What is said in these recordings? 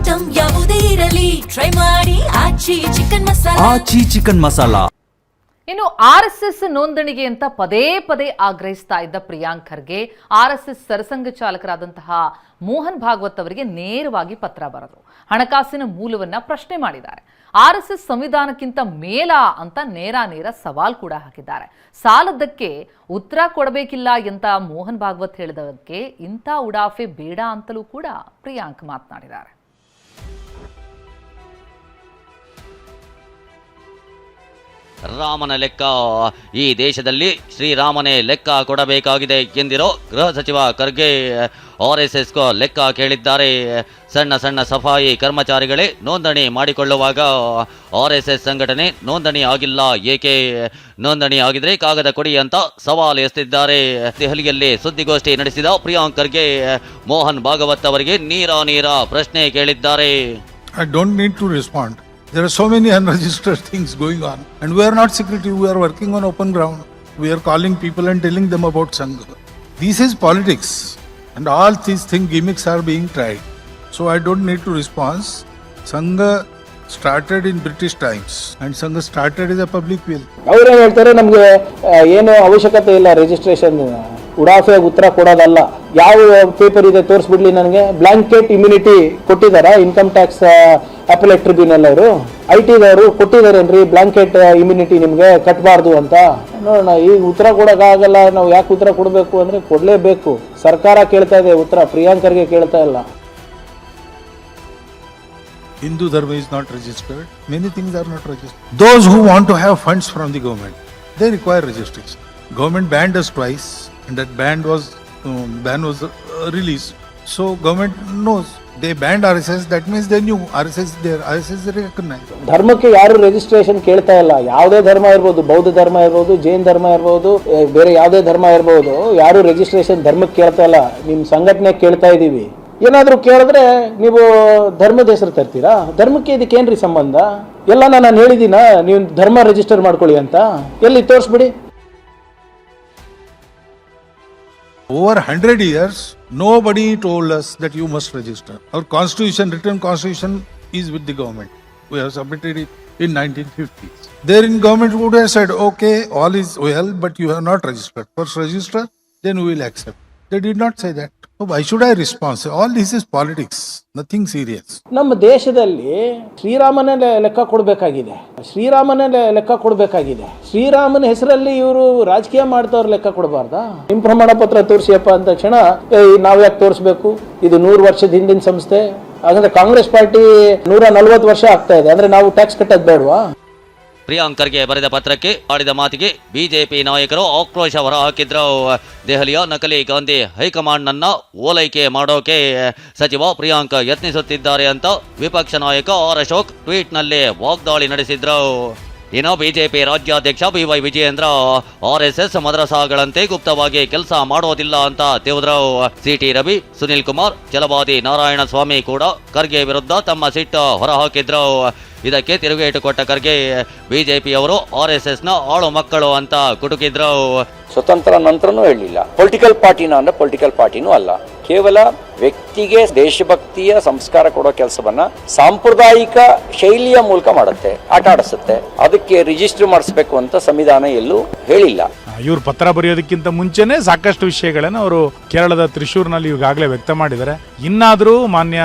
Item ಯಾವುದೇ ಇರಲಿ try ಮಾಡಿ ಆಚಿ ಚಿಕನ್ ಮಸಾಲಾ. ಇನ್ನು ಆರ್ಎಸ್ಎಸ್ ನೋಂದಣಿಗೆ ಅಂತ ಪದೇ ಪದೇ ಆಗ್ರಹಿಸ್ತಾ ಇದ್ದ ಪ್ರಿಯಾಂಕ್ ಖರ್ಗೆ ಆರ್ಎಸ್ಎಸ್ ಸರಸಂಘ ಚಾಲಕರಾದಂತಹ ಮೋಹನ್ ಭಾಗವತ್ ಅವರಿಗೆ ನೇರವಾಗಿ ಪತ್ರ ಬರೆದರು. ಹಣಕಾಸಿನ ಮೂಲವನ್ನ ಪ್ರಶ್ನೆ ಮಾಡಿದ್ದಾರೆ. ಆರ್ಎಸ್ಎಸ್ ಸಂವಿಧಾನಕ್ಕಿಂತ ಮೇಲ ಅಂತ ನೇರ ಸವಾಲ್ ಕೂಡ ಹಾಕಿದ್ದಾರೆ. ಸಾಲದಕ್ಕೆ ಉತ್ತರ ಕೊಡಬೇಕಿಲ್ಲ ಅಂತ ಮೋಹನ್ ಭಾಗವತ್ ಹೇಳಿದಕ್ಕೆ ಇಂಥ ಉಡಾಫೆ ಬೇಡ ಅಂತಲೂ ಕೂಡ ಪ್ರಿಯಾಂಕ್ ಮಾತನಾಡಿದ್ದಾರೆ. ರಾಮನ ಲೆಕ್ಕ ಈ ದೇಶದಲ್ಲಿ ಶ್ರೀರಾಮನೇ ಲೆಕ್ಕ ಕೊಡಬೇಕಾಗಿದೆ ಎಂದಿರೋ ಗೃಹ ಸಚಿವ ಖರ್ಗೆ ಆರ್ಎಸ್ಎಸ್ಗೂ ಲೆಕ್ಕ ಕೇಳಿದ್ದಾರೆ. ಸಣ್ಣ ಸಫಾಯಿ ಕರ್ಮಚಾರಿಗಳೇ ನೋಂದಣಿ ಮಾಡಿಕೊಳ್ಳುವಾಗ ಆರ್ಎಸ್ಎಸ್ ಸಂಘಟನೆ ನೋಂದಣಿ ಆಗಿಲ್ಲ ಏಕೆ? ನೋಂದಣಿ ಆಗಿದ್ರೆ ಕಾಗದ ಕೊಡಿ ಅಂತ ಸವಾಲು ಎಸೆದಿದ್ದಾರೆ. ದೆಹಲಿಯಲ್ಲಿ ಸುದ್ದಿಗೋಷ್ಠಿ ನಡೆಸಿದ ಪ್ರಿಯಾಂಕ್ ಖರ್ಗೆ ಮೋಹನ್ ಭಾಗವತ್ ಅವರಿಗೆ ನೇರ ಪ್ರಶ್ನೆ ಕೇಳಿದ್ದಾರೆ. I don't need to respond. There are so many unregistered things going on, and we are not secretive. We are working on open ground. We are calling people and telling them about Sangha. This is politics, and all these gimmicks are being tried. So I don't need to respond. Sangha started in British times, and Sangha started as a public will. ಅವರು ಹೇಳ್ತಾರೆ ನಮಗೆ ಏನು ಅವಶ್ಯಕತೆ ಇಲ್ಲ registration, ಉಡಾಫೆ ಉತ್ತರ ಕೊಡೋದಲ್ಲ. ಯಾವ paper ಇದೆ ತೋರಿಸ್ಬಿಡ್ಲಿ ನನಗೆ. ಬ್ಲಾಂಕೆಟ್ ಇಮ್ಯುನಿಟಿ ಕೊಟ್ಟಿದ್ದಾರಾ ಇನ್ಕಮ್ ಟ್ಯಾಕ್ಸ್ ಅಪೆಲೇಟ್ ಟ್ರಿಬ್ಯುನಲ್ ಅವರು? IT ದವರು ಕೊಟ್ಟಿದ್ದಾರೇನ್ರಿ ಬ್ಲಾಂಕೆಟ್ ಇಮ್ಯುನಿಟಿ ನಿಮಗೆ ಕಟ್ಟಬಾರ್ದು ಅಂತ? ನೋಡೋಣ. ಈಗ ಉತ್ತರ ಕೊಡೋಕ್ಕಾಗಲ್ಲ. ನಾವು ಯಾಕೆ ಉತ್ತರ ಕೊಡಬೇಕು ಅಂದರೆ ಕೊಡಲೇಬೇಕು. ಸರ್ಕಾರ ಕೇಳ್ತಾ ಇದೆ ಉತ್ತರ, ಪ್ರಿಯಾಂಕರ್ಗೆ ಕೇಳ್ತಾ ಇಲ್ಲ. Hindu Dharma is not registered. Many things are not registered. Those who want to have funds from the government, they require registration. Government banned us twice, and that ban was released. So government knows. They banned RSS. That means they knew RSS is there. RSS is recognized. ಧರ್ಮಕ್ಕೆ ಯಾರು registration ಕೇಳ್ತಾ ಇಲ್ಲ. ಯಾವುದೇ ಧರ್ಮ ಇರ್ಬೋದು, ಬೌದ್ಧ ಧರ್ಮ ಇರ್ಬೋದು, ಜೈನ್ ಧರ್ಮ ಇರ್ಬೋದು, ಬೇರೆ ಯಾವುದೇ ಧರ್ಮ ಇರ್ಬೋದು, ಯಾರು ರಿಜಿಸ್ಟ್ರೇಷನ್ ಧರ್ಮಕ್ಕೆ ಕೇಳ್ತಾ ಇಲ್ಲ. ನಿಮ್ಮ ಸಂಘಟನೆ ಕೇಳ್ತಾ ಇದ್ದೀವಿ. ಏನಾದರೂ ಕೇಳಿದ್ರೆ ನೀವು ಧರ್ಮದ ಹೆಸರು ತರ್ತೀರಾ? ಧರ್ಮಕ್ಕೆ ಇದಕ್ಕೇನ್ರಿ ಸಂಬಂಧ? ಎಲ್ಲ ನಾನು ಹೇಳಿದ್ದೀನ ನೀವು ಧರ್ಮ ರಿಜಿಸ್ಟರ್ ಮಾಡ್ಕೊಳ್ಳಿ ಅಂತ. ಎಲ್ಲಿ ತೋರಿಸ್ಬಿಡಿ. Over 100 years, nobody told us that you must register. Our constitution, written constitution, is with the government. We have submitted it in 1950s. Therein government would have said, okay, all is well, but you have not registered. First register, then we will accept. They did not say that. So why should I respond? All this is politics, nothing serious. ನಮ್ಮ ದೇಶದಲ್ಲಿ ಶ್ರೀರಾಮನ ಲೆಕ್ಕ ಕೊಡಬೇಕಾಗಿದೆ. ಶ್ರೀರಾಮನ ಹೆಸರಲ್ಲಿ ಇವರು ರಾಜಕೀಯ ಮಾಡ್ತವ್ರ ಲೆಕ್ಕ ಕೊಡಬಾರ್ದಾ? ನಿಮ್ಮ ಪ್ರಮಾಣ ಪತ್ರ ತೋರಿಸಿಯಪ್ಪ ಅಂದ ತಕ್ಷಣ ನಾವು ಯಾಕೆ ತೋರಿಸ್ಬೇಕು? ಇದು 100 ವರ್ಷದ ಹಿಂದಿನ ಸಂಸ್ಥೆ. ಹಾಗಾದ್ರೆ ಕಾಂಗ್ರೆಸ್ ಪಾರ್ಟಿ 140 ವರ್ಷ ಆಗ್ತಾ ಇದೆ ಅಂದ್ರೆ ನಾವು ಟ್ಯಾಕ್ಸ್ ಕಟ್ಟೋದು ಬೇಡವಾ? ಪ್ರಿಯಾಂಕ್ ಖರ್ಗೆ ಬರೆದ ಪತ್ರಕ್ಕೆ ಆಡಿದ ಮಾತಿಗೆ ಬಿಜೆಪಿ ನಾಯಕರು ಆಕ್ರೋಶ ಹೊರಹಾಕಿದ್ರು. ದೆಹಲಿಯ ನಕಲಿ ಗಾಂಧಿ ಹೈಕಮಾಂಡ್ ನನ್ನ ಓಲೈಕೆ ಮಾಡೋಕೆ ಸಚಿವ ಪ್ರಿಯಾಂಕ್ ಯತ್ನಿಸುತ್ತಿದ್ದಾರೆ ಅಂತ ವಿಪಕ್ಷ ನಾಯಕ ಆರ್ ಅಶೋಕ್ ಟ್ವೀಟ್ನಲ್ಲಿ ವಾಗ್ದಾಳಿ ನಡೆಸಿದ್ರು. ಇನ್ನು ಬಿಜೆಪಿ ರಾಜ್ಯಾಧ್ಯಕ್ಷ BY ವಿಜಯೇಂದ್ರ RSS ಮದ್ರಸಾಗಳಂತೆ ಗುಪ್ತವಾಗಿ ಕೆಲಸ ಮಾಡೋದಿಲ್ಲ ಅಂತ ತಿಳಿದ್ರು. CT ರವಿ, ಸುನಿಲ್ ಕುಮಾರ್, ಛಲವಾದಿ ನಾರಾಯಣ ಸ್ವಾಮಿ ಕೂಡ ಖರ್ಗೆ ವಿರುದ್ಧ ತಮ್ಮ ಸಿಟ್ಟು ಹೊರಹಾಕಿದ್ರು. ಇದಕ್ಕೆ ತಿರುಗೇಟು ಕೊಟ್ಟ ಖರ್ಗೆ ಬಿಜೆಪಿಯವರು RSSನ ಆಳು ಮಕ್ಕಳು ಅಂತ ಕುಟುಕಿದ್ರು. ಸ್ವತಂತ್ರ ನಂತರನೂ ಹೇಳಲಿಲ್ಲ ಪೊಲಿಟಿಕಲ್ ಪಾರ್ಟಿನ ಅಂದ್ರೆ ಪೊಲಿಟಿಕಲ್ ಪಾರ್ಟಿನೂ ಅಲ್ಲ. ಕೇವಲ ವ್ಯಕ್ತಿಗೆ ದೇಶಭಕ್ತಿಯ ಸಂಸ್ಕಾರ ಕೊಡೋ ಕೆಲಸವನ್ನ ಸಾಂಪ್ರದಾಯಿಕ ಶೈಲಿಯ ಮೂಲಕ ಮಾಡುತ್ತೆ, ಆಟ ಆಡಿಸುತ್ತೆ. ಅದಕ್ಕೆ ರಿಜಿಸ್ಟರ್ ಮಾಡಿಸ್ಬೇಕು ಅಂತ ಸಂವಿಧಾನ ಎಲ್ಲೂ ಹೇಳಿಲ್ಲ. ಇವ್ರು ಪತ್ರ ಬರೆಯೋದಕ್ಕಿಂತ ಮುಂಚೆನೆ ಸಾಕಷ್ಟು ವಿಷಯಗಳನ್ನು ಅವರು ಕೇರಳದ ತ್ರಿಶೂರ್ನಲ್ಲಿ ಈಗಾಗಲೇ ವ್ಯಕ್ತ ಮಾಡಿದ್ದಾರೆ. ಇನ್ನಾದರೂ ಮಾನ್ಯ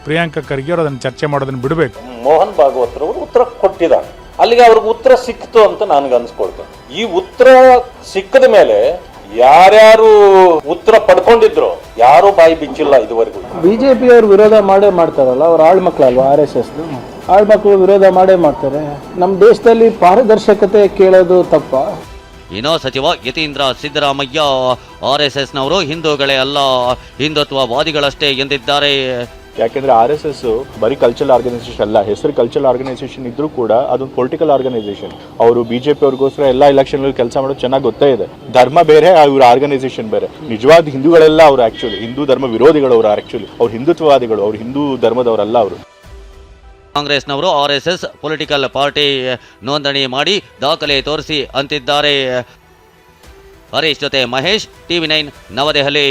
ಪ್ರಿಯಾಂಕ್ ಖರ್ಗೆ ಅವರು ಅದನ್ನು ಚರ್ಚೆ ಮಾಡೋದನ್ನು ಬಿಡಬೇಕು. ಮೋಹನ್ ಭಾಗವತ್ ಅವರು ಉತ್ತರ ಕೊಟ್ಟಿದ್ದಾರೆ. ಅಲ್ಲಿಗೆ ಅವ್ರಿಗೆ ಉತ್ತರ ಸಿಕ್ತು ಅಂತ ನನಗೆ ಅನ್ಸ್ಕೊಳ್ತೇನೆ. ಈ ಉತ್ತರ ಸಿಕ್ಕದ ಮೇಲೆ ಯಾರ್ಯಾರು ಉತ್ತರ ಪಡ್ಕೊಂಡಿದ್ರು ಯಾರು ಬಾಯಿ ಬಿಚ್ಚಿಲ್ಲ ಇದುವರೆಗೂ. ಬಿಜೆಪಿ ಅವರು ವಿರೋಧ ಮಾಡೇ ಮಾಡ್ತಾರಲ್ಲ, ಅವ್ರ ಆಳ್ ಮಕ್ಕಳಲ್ವಾ RSS ಆಳ್ ಮಕ್ಕಳು ವಿರೋಧ ಮಾಡೇ ಮಾಡ್ತಾರೆ. ನಮ್ಮ ದೇಶದಲ್ಲಿ ಪಾರದರ್ಶಕತೆ ಕೇಳೋದು ತಪ್ಪ. ಇನ್ನು ಸಚಿವ ಯತೀಂದ್ರ ಸಿದ್ದರಾಮಯ್ಯ RSSನವರು ಹಿಂದೂಗಳೇ ಅಲ್ಲ, ಹಿಂದುತ್ವವಾದಿಗಳಷ್ಟೇ ಎಂದಿದ್ದಾರೆ. ಯಾಕೆಂದ್ರೆ RSS ಬರೀ ಕಲ್ಚರಲ್ ಆರ್ಗನೈಸೇಷನ್ ಅಲ್ಲ. ಹೆಸರು ಕಲ್ಚರಲ್ ಆರ್ಗನೈಸೇಷನ್ ಇದ್ರೂ ಕೂಡ ಅದೊಂದು ಪೊಲಿಟಿಕಲ್ ಆರ್ಗನೈಸೇಷನ್. ಅವರು ಬಿಜೆಪಿ ಅವ್ರಿಗೋಸ್ಕರ ಎಲ್ಲ ಇಲೆಕ್ಷನ್ ಕೆಲಸ ಮಾಡೋದು ಚೆನ್ನಾಗಿ ಗೊತ್ತೇ ಇದೆ. ಧರ್ಮ ಬೇರೆ, ಇವ್ರ ಆರ್ಗನೈಸೇಷನ್ ಬೇರೆ. ನಿಜವಾದ ಹಿಂದೂಗಳೆಲ್ಲ ಅವ್ರು ಆಕ್ಚುಲಿ ಹಿಂದೂ ಧರ್ಮ ವಿರೋಧಿಗಳು. ಅವರು ಆಕ್ಚುಲಿ ಅವ್ರು ಹಿಂದುತ್ವವಾದಿಗಳು, ಅವ್ರು ಹಿಂದೂ ಧರ್ಮದವರಲ್ಲ. ಅವರು ಕಾಂಗ್ರೆಸ್ನವರು RSS ಪೊಲಿಟಿಕಲ್ ಪಾರ್ಟಿ ನೋಂದಣಿ ಮಾಡಿ ದಾಖಲೆ ತೋರಿಸಿ ಅಂತಿದ್ದಾರೆ. ಹರೀಶ್ ಜೊತೆ ಮಹೇಶ್, TV9 ನವದೆಹಲಿ.